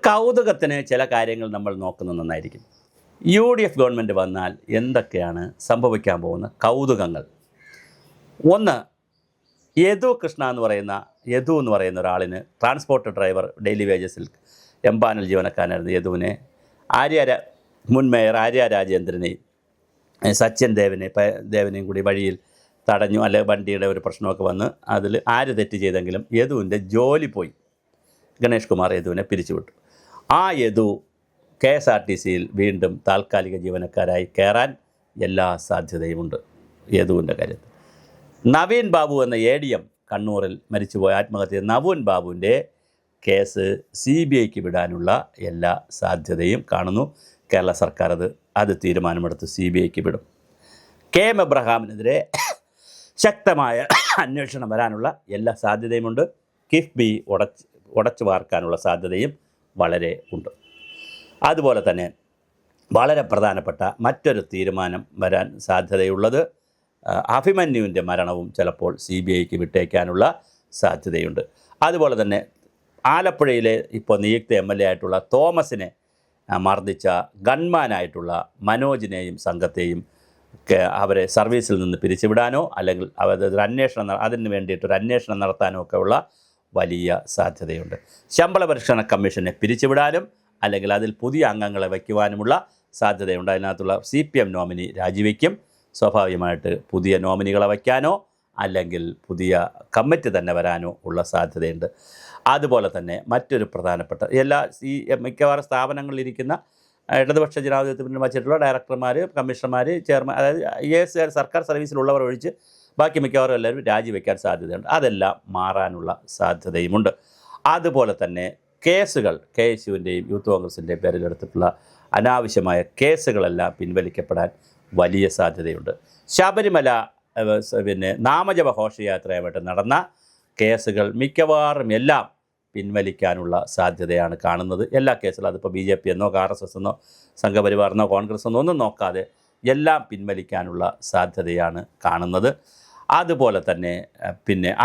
കൗതുകത്തിന് ചില കാര്യങ്ങൾ നമ്മൾ നോക്കുന്നത് നന്നായിരിക്കും. UDF ഗവൺമെൻറ് വന്നാൽ എന്തൊക്കെയാണ് സംഭവിക്കാൻ പോകുന്ന കൗതുകങ്ങൾ? ഒന്ന്, യദു എന്ന് പറയുന്ന ഒരാളിന് ട്രാൻസ്പോർട്ട് ഡ്രൈവർ ഡെയിലി വേജസിൽ എംപാനൽ ജീവനക്കാരനായിരുന്നു യദുവിനെ മുൻ മേയർ ആര്യ രാജേന്ദ്രനെയും സച്ചിൻ ദേവനെയും കൂടി വഴിയിൽ തടഞ്ഞു. അല്ലെങ്കിൽ വണ്ടിയുടെ ഒരു പ്രശ്നമൊക്കെ വന്ന് അതിൽ ആര് തെറ്റ് ചെയ്തെങ്കിലും യദുവിൻ്റെ ജോലി പോയി. ഗണേഷ് കുമാർ യദുവിനെ പിരിച്ചുവിട്ടു. ആ യദു KSRTCയിൽ വീണ്ടും താൽക്കാലിക ജീവനക്കാരായി കയറാൻ എല്ലാ സാധ്യതയുമുണ്ട് യദുവിൻ്റെ കാര്യത്തിൽ. നവീൻ ബാബു എന്ന ADM കണ്ണൂരിൽ മരിച്ചുപോയ ആത്മഹത്യ നവീൻ ബാബുവിൻ്റെ കേസ് CBIക്ക് വിടാനുള്ള എല്ലാ സാധ്യതയും കാണുന്നു. കേരള സർക്കാർ അത് തീരുമാനമെടുത്ത് CBIക്ക് വിടും. KM എബ്രഹാമിനെതിരെ ശക്തമായ അന്വേഷണം വരാനുള്ള എല്ലാ സാധ്യതയുമുണ്ട്. കിഫ്ബി ഉടച്ചു വാർക്കാനുള്ള സാധ്യതയും വളരെ ഉണ്ട്. അതുപോലെ തന്നെ വളരെ പ്രധാനപ്പെട്ട മറ്റൊരു തീരുമാനം വരാൻ സാധ്യതയുള്ളത് അഭിമന്യുവിൻ്റെ മരണവും ചിലപ്പോൾ CBIക്ക് വിട്ടേക്കാനുള്ള സാധ്യതയുണ്ട്. അതുപോലെ തന്നെ ആലപ്പുഴയിലെ ഇപ്പോൾ നിയുക്ത MLA ആയിട്ടുള്ള തോമസിനെ മർദ്ദിച്ച ഗൺമാനായിട്ടുള്ള മനോജിനെയും സംഘത്തെയും അവരെ സർവീസിൽ നിന്ന് പിരിച്ചുവിടാനോ അല്ലെങ്കിൽ അതിന് വേണ്ടിയിട്ടൊരു അന്വേഷണം നടത്താനോ ഒക്കെ ഉള്ള വലിയ സാധ്യതയുണ്ട്. ശമ്പള പരിഷ്കരണ കമ്മീഷനെ പിരിച്ചുവിടാനും അല്ലെങ്കിൽ അതിൽ പുതിയ അംഗങ്ങളെ വയ്ക്കുവാനുമുള്ള സാധ്യതയുണ്ട്. അതിനകത്തുള്ള CPM നോമിനി രാജിവെക്കും. സ്വാഭാവികമായിട്ട് പുതിയ നോമിനികളെ വയ്ക്കാനോ അല്ലെങ്കിൽ പുതിയ കമ്മിറ്റി തന്നെ വരാനോ ഉള്ള സാധ്യതയുണ്ട്. അതുപോലെ തന്നെ മറ്റൊരു പ്രധാനപ്പെട്ട മിക്കവാറും സ്ഥാപനങ്ങളിലിരിക്കുന്ന ഇടതുപക്ഷ ജനാധിപത്യത്തിന് വച്ചിട്ടുള്ള ഡയറക്ടർമാർ, കമ്മീഷണർമാർ, ചെയർമാൻ, അതായത് IAS സർക്കാർ സർവീസിലുള്ളവർ ഒഴിച്ച് ബാക്കി മിക്കവാറും എല്ലാവരും രാജിവെക്കാൻ സാധ്യതയുണ്ട്. അതെല്ലാം മാറാനുള്ള സാധ്യതയുമുണ്ട്. അതുപോലെ തന്നെ കേസുകൾ KSUവിൻ്റെയും യൂത്ത് കോൺഗ്രസിൻ്റെയും പേരിലെടുത്തിട്ടുള്ള അനാവശ്യമായ കേസുകളെല്ലാം പിൻവലിക്കപ്പെടാൻ വലിയ സാധ്യതയുണ്ട്. ശബരിമല നാമജപ ഘോഷയാത്രയുമായിട്ട് നടന്ന കേസുകൾ മിക്കവാറും എല്ലാം പിൻവലിക്കാനുള്ള സാധ്യതയാണ് കാണുന്നത്. എല്ലാ കേസുകളും അതിപ്പോൾ BJP എന്നോ RSS എന്നോ സംഘപരിവാറിനോ കോൺഗ്രസ് എന്നോ ഒന്നും നോക്കാതെ എല്ലാം പിൻവലിക്കാനുള്ള സാധ്യതയാണ് കാണുന്നത്. അതുപോലെ തന്നെ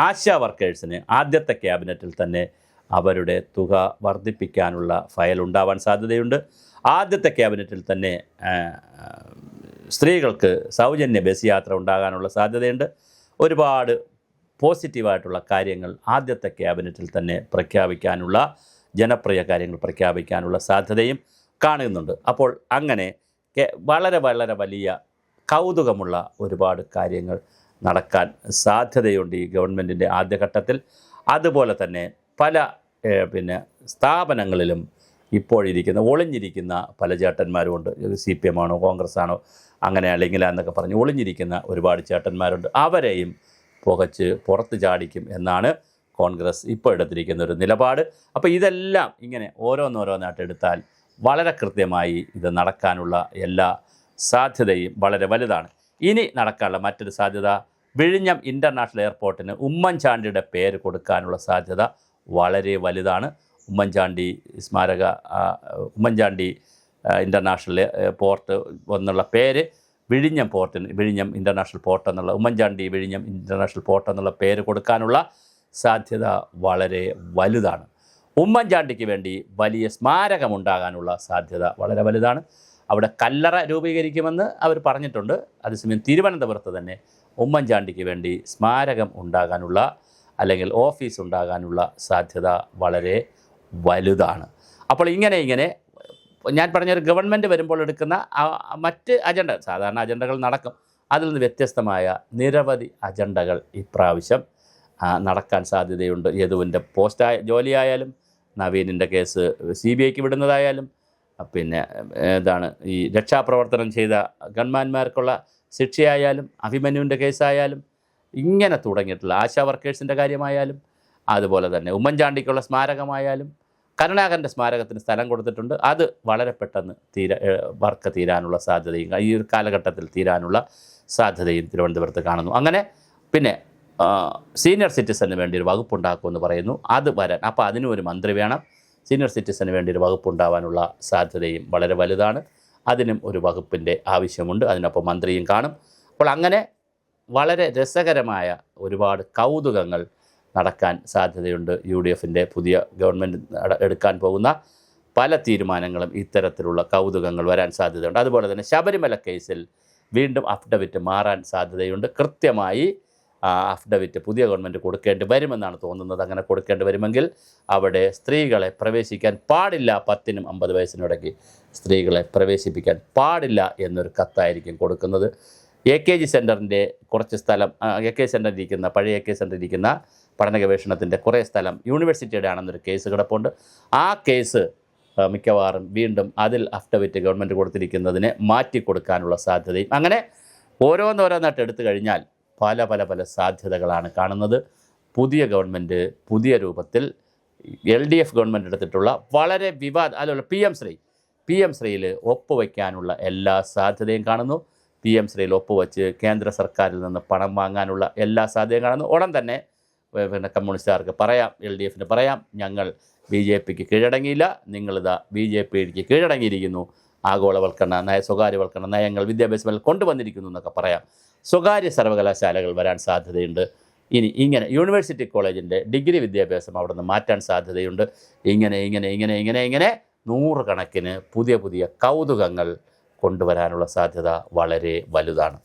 ആശാ വർക്കേഴ്സിന് ആദ്യത്തെ ക്യാബിനറ്റിൽ തന്നെ അവരുടെ തുക വർദ്ധിപ്പിക്കാനുള്ള ഫയൽ ഉണ്ടാവാൻ സാധ്യതയുണ്ട്. ആദ്യത്തെ ക്യാബിനറ്റിൽ തന്നെ സ്ത്രീകൾക്ക് സൗജന്യ ബസ് യാത്ര ഉണ്ടാകാനുള്ള സാധ്യതയുണ്ട്. ഒരുപാട് പോസിറ്റീവായിട്ടുള്ള കാര്യങ്ങൾ ആദ്യത്തെ ക്യാബിനറ്റിൽ തന്നെ പ്രഖ്യാപിക്കാനുള്ള ജനപ്രിയ കാര്യങ്ങൾ പ്രഖ്യാപിക്കാനുള്ള സാധ്യതയും കാണുന്നുണ്ട്. അപ്പോൾ അങ്ങനെ വളരെ വളരെ വലിയ കൗതുകമുള്ള ഒരുപാട് കാര്യങ്ങൾ നടക്കാൻ സാധ്യതയുണ്ട് ഈ ഗവൺമെൻറ്റിൻ്റെ ആദ്യഘട്ടത്തിൽ. അതുപോലെ തന്നെ പല സ്ഥാപനങ്ങളിലും ഒളിഞ്ഞിരിക്കുന്ന പല ചേട്ടന്മാരുമുണ്ട്. CPM ആണോ കോൺഗ്രസ് ആണോ അങ്ങനെ അല്ലെങ്കിൽ എന്നൊക്കെ പറഞ്ഞ് ഒളിഞ്ഞിരിക്കുന്ന ഒരുപാട് ചേട്ടന്മാരുണ്ട്. അവരെയും പുകച്ച് പുറത്ത് ചാടിക്കും എന്നാണ് കോൺഗ്രസ് ഇപ്പോൾ എടുത്തിരിക്കുന്ന ഒരു നിലപാട്. അപ്പോൾ ഇതെല്ലാം ഇങ്ങനെ ഓരോന്നോരോന്നായിട്ട് എടുത്താൽ വളരെ കൃത്യമായി ഇത് നടക്കാനുള്ള എല്ലാ സാധ്യതയും വളരെ വലുതാണ്. ഇനി നടക്കാനുള്ള മറ്റൊരു സാധ്യത, വിഴിഞ്ഞം ഇൻ്റർനാഷണൽ എയർപോർട്ടിന് ഉമ്മൻചാണ്ടിയുടെ പേര് കൊടുക്കാനുള്ള സാധ്യത വളരെ വലുതാണ്. ഉമ്മൻചാണ്ടി ഇൻ്റർനാഷണൽ പോർട്ട് എന്നുള്ള പേര് വിഴിഞ്ഞം ഇൻ്റർനാഷണൽ പോർട്ട് എന്നുള്ള വിഴിഞ്ഞം ഇൻ്റർനാഷണൽ പോർട്ട് എന്നുള്ള പേര് കൊടുക്കാനുള്ള സാധ്യത വളരെ വലുതാണ്. ഉമ്മൻചാണ്ടിക്ക് വേണ്ടി വലിയ സ്മാരകമുണ്ടാകാനുള്ള സാധ്യത വളരെ വലുതാണ്. അവിടെ കല്ലറ രൂപീകരിക്കുമെന്ന് അവർ പറഞ്ഞിട്ടുണ്ട്. അതേസമയം തിരുവനന്തപുരത്ത് തന്നെ ഉമ്മൻചാണ്ടിക്ക് വേണ്ടി സ്മാരകം ഉണ്ടാകാനുള്ള അല്ലെങ്കിൽ ഓഫീസ് ഉണ്ടാകാനുള്ള സാധ്യത വളരെ വലുതാണ്. അപ്പോൾ ഇങ്ങനെ ഞാൻ പറഞ്ഞൊരു ഗവൺമെൻറ് വരുമ്പോൾ എടുക്കുന്ന മറ്റ് സാധാരണ അജണ്ടകൾ നടക്കും. അതിൽ നിന്ന് വ്യത്യസ്തമായ നിരവധി അജണ്ടകൾ ഇപ്രാവശ്യം നടക്കാൻ സാധ്യതയുണ്ട്. യദുവിൻ്റെ ജോലിയായാലും നവീനിൻ്റെ കേസ് CBIക്ക് വിടുന്നതായാലും ഈ രക്ഷാപ്രവർത്തനം ചെയ്ത ഗൺമാന്മാർക്കുള്ള ശിക്ഷയായാലും അഭിമന്യുവിൻ്റെ കേസായാലും ഇങ്ങനെ തുടങ്ങിയിട്ടുള്ള ആശാ വർക്കേഴ്സിൻ്റെ കാര്യമായാലും അതുപോലെ തന്നെ ഉമ്മൻചാണ്ടിക്കുള്ള സ്മാരകമായാലും കരുണാകരൻ്റെ സ്മാരകത്തിന് സ്ഥലം കൊടുത്തിട്ടുണ്ട്. അത് വളരെ പെട്ടെന്ന് വർക്ക് തീരാനുള്ള സാധ്യതയും ഈ ഒരു കാലഘട്ടത്തിൽ തീരാനുള്ള സാധ്യതയും തിരുവനന്തപുരത്ത് കാണുന്നു. അങ്ങനെ സീനിയർ സിറ്റിസന് വേണ്ടി ഒരു വകുപ്പുണ്ടാക്കുമെന്ന് പറയുന്നു. അത് വരാൻ അപ്പോൾ അതിനും ഒരു മന്ത്രി വേണം. സീനിയർ സിറ്റിസന് വേണ്ടി ഒരു വകുപ്പുണ്ടാവാനുള്ള സാധ്യതയും വളരെ വലുതാണ്. അതിനും ഒരു വകുപ്പിൻ്റെ ആവശ്യമുണ്ട്. അതിനൊപ്പം മന്ത്രിയും കാണും. അപ്പോൾ അങ്ങനെ വളരെ രസകരമായ ഒരുപാട് കൗതുകങ്ങൾ നടക്കാൻ സാധ്യതയുണ്ട്. UDFൻ്റെ പുതിയ ഗവൺമെൻറ് എടുക്കാൻ പോകുന്ന പല തീരുമാനങ്ങളും ഇത്തരത്തിലുള്ള കൗതുകങ്ങൾ വരാൻ സാധ്യതയുണ്ട്. അതുപോലെ തന്നെ ശബരിമല കേസിൽ വീണ്ടും അഫിഡവിറ്റ് മാറാൻ സാധ്യതയുണ്ട്. കൃത്യമായി അഫിഡവിറ്റ് പുതിയ ഗവൺമെൻറ് കൊടുക്കേണ്ടി വരുമെന്നാണ് തോന്നുന്നത്. അങ്ങനെ കൊടുക്കേണ്ടി വരുമെങ്കിൽ അവിടെ സ്ത്രീകളെ പ്രവേശിക്കാൻ പാടില്ല, 10നും 50 വയസ്സിനും ഇടയ്ക്ക് സ്ത്രീകളെ പ്രവേശിപ്പിക്കാൻ പാടില്ല എന്നൊരു കത്തായിരിക്കും കൊടുക്കുന്നത്. AKG സെൻറ്ററിൻ്റെ കുറച്ച് സ്ഥലം, AKG സെൻറ്ററിൽ ഇരിക്കുന്ന പഴയ AKG സെൻറ്ററിൽ ഇരിക്കുന്ന പഠന ഗവേഷണത്തിൻ്റെ കുറേ സ്ഥലം യൂണിവേഴ്സിറ്റിയുടെ ആണെന്നൊരു കേസ് കിടപ്പുണ്ട്. ആ കേസ് മിക്കവാറും വീണ്ടും അതിൽ അഫിഡവിറ്റ് ഗവൺമെൻറ് കൊടുത്തിരിക്കുന്നതിനെ മാറ്റിക്കൊടുക്കാനുള്ള സാധ്യതയും, അങ്ങനെ ഓരോന്നോരോന്നായിട്ട് എടുത്തു കഴിഞ്ഞാൽ പല പല പല സാധ്യതകളാണ് കാണുന്നത്. പുതിയ ഗവൺമെൻറ് പുതിയ രൂപത്തിൽ LDF ഗവൺമെൻറ് എടുത്തിട്ടുള്ള വളരെ അതുപോലെ PM ശ്രീയിൽ ഒപ്പുവയ്ക്കാനുള്ള എല്ലാ സാധ്യതയും കാണുന്നു. PM ശ്രീയിൽ ഒപ്പുവെച്ച് കേന്ദ്ര സർക്കാരിൽ നിന്ന് പണം വാങ്ങാനുള്ള എല്ലാ സാധ്യതയും കാണുന്നു. ഉടൻ തന്നെ കമ്മ്യൂണിസ്റ്റുകാർക്ക് പറയാം, LDFന് പറയാം, ഞങ്ങൾ BJPക്ക് കീഴടങ്ങിയില്ല, നിങ്ങളിതാ BJPക്ക് കീഴടങ്ങിയിരിക്കുന്നു, ആഗോളവൽക്കരണ സ്വകാര്യവൽക്കരണ നയങ്ങൾ വിദ്യാഭ്യാസത്തിൽ കൊണ്ടുവന്നിരിക്കുന്നു എന്നൊക്കെ പറയാം. സ്വകാര്യ സർവകലാശാലകൾ വരാൻ സാധ്യതയുണ്ട്. ഇങ്ങനെ യൂണിവേഴ്സിറ്റി കോളേജിൻ്റെ ഡിഗ്രി വിദ്യാഭ്യാസം അവിടെ നിന്ന് മാറ്റാൻ സാധ്യതയുണ്ട്. ഇങ്ങനെ 100 കണക്കിന് പുതിയ കൗതുകങ്ങൾ കൊണ്ടുവരാനുള്ള സാധ്യത വളരെ വലുതാണ്.